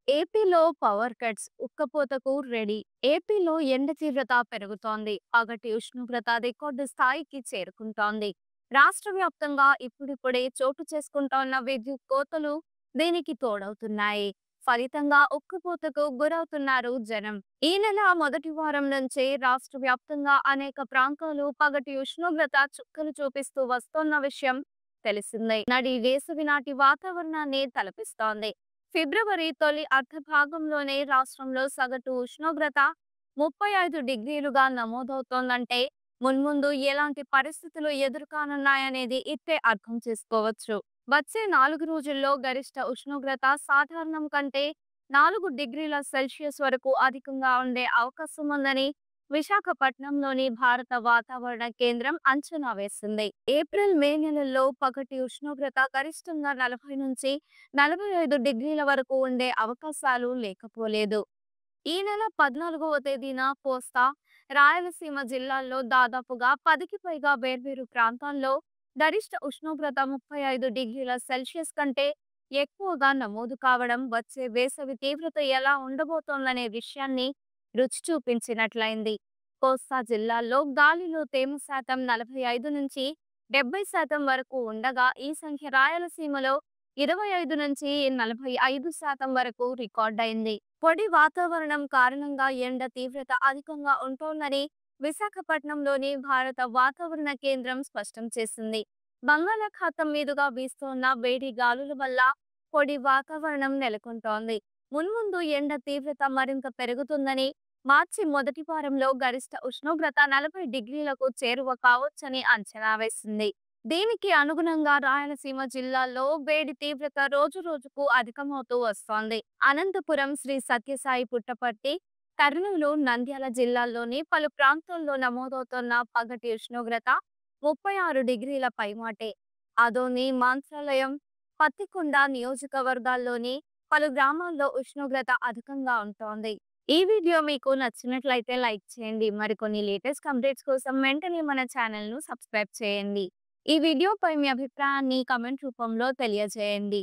ఏపీలో power cuts ఉక్కపోతకు ready. ఏపీలో ఎండ తీవ్రత పెరుగుతోంది. పగటి ఉష్ణోగ్రత రికార్డు స్థాయికి చేరుకుంటోంది. రాష్ట్ర వ్యాప్తంగా ఇప్పుడిప్పుడే చోటు చేసుకుంటోన్న విద్యుత్ కోతలు దీనికి తోడవుతున్నాయి. ఫలితంగా ఉక్కపోతకు గురవుతున్నారు జనం. ఈ నెల మొదటి వారం నుంచే రాష్ట్ర వ్యాప్తంగా అనేక ప్రాంతాలు పగటి ఉష్ణోగ్రత చుక్కలు చూపిస్తూ వస్తోన్న విషయం తెలిసిందే. నడి వేసవి నాటి వాతావరణాన్ని తలపిస్తోంది. ఫిబ్రవరి తొలి అర్ధభాగంలోనే రాష్ట్రంలో సగటు ఉష్ణోగ్రత 35 డిగ్రీలుగా నమోదవుతోందంటే మున్ముందు ఎలాంటి పరిస్థితులు ఎదురుకానున్నాయనేది ఇట్టే అర్థం చేసుకోవచ్చు. వచ్చే 4 రోజుల్లో గరిష్ట ఉష్ణోగ్రత సాధారణం కంటే 4 డిగ్రీల సెల్సియస్ వరకు అధికంగా ఉండే అవకాశం ఉందని విశాఖపట్నంలోని భారత వాతావరణ కేంద్రం అంచనా వేసింది. ఏప్రిల్ మే నెలల్లో పగటి ఉష్ణోగ్రత గరిష్టంగా 40 నుంచి 45 డిగ్రీల వరకు ఉండే అవకాశాలు లేకపోలేదు. ఈ నెల 14వ తేదీన కోస్తా, రాయలసీమ జిల్లాల్లో దాదాపుగా 10కి పైగా వేర్వేరు ప్రాంతాల్లో గరిష్ట ఉష్ణోగ్రత 35 డిగ్రీల సెల్సియస్ కంటే ఎక్కువగా నమోదు కావడం వచ్చే వేసవి తీవ్రత ఎలా ఉండబోతోందనే విషయాన్ని రుచి చూపించినట్లయింది. కోస్తా జిల్లాల్లో గాలిలో తేమ శాతం 45 నుంచి 70% వరకు ఉండగా ఈ సంఖ్య రాయలసీమలో 25 నుంచి 45% వరకు రికార్డయింది. పొడి వాతావరణం కారణంగా ఎండ తీవ్రత అధికంగా ఉంటోందని విశాఖపట్నంలోని భారత వాతావరణ కేంద్రం స్పష్టం చేసింది. బంగాళాఖాతం మీదుగా వీస్తోన్న వేడి గాలుల వల్ల పొడి వాతావరణం నెలకొంటోంది. మున్ముందు ఎండ తీవ్రత మరింత పెరుగుతుందని, మార్చి మొదటి వారంలో గరిష్ట ఉష్ణోగ్రత 40 డిగ్రీలకు చేరువ కావచ్చని అంచనా వేసింది. దీనికి అనుగుణంగా రాయలసీమ జిల్లాల్లో వేడి తీవ్రత రోజురోజుకు అధికమవుతూ వస్తోంది. అనంతపురం, శ్రీ సత్యసాయి పుట్టపర్తి, కర్నూలు, నంద్యాల జిల్లాల్లోని పలు ప్రాంతాల్లో నమోదవుతున్న పగటి ఉష్ణోగ్రత 36 డిగ్రీల పైమాటే. ఆదోని, మంత్రాలయం, పత్తికొండ నియోజకవర్గాల్లోని పలు గ్రామాల్లో ఉష్ణోగ్రత అధికంగా ఉంటోంది. ఈ వీడియో మీకు నచ్చినట్లయితే లైక్ చేయండి. మరికొన్ని లేటెస్ట్ అప్డేట్స్ కోసం వెంటనే మన ఛానల్‌ను సబ్స్క్రైబ్ చేయండి. ఈ వీడియోపై మీ అభిప్రాయాన్ని కామెంట్ రూపంలో తెలియజేయండి.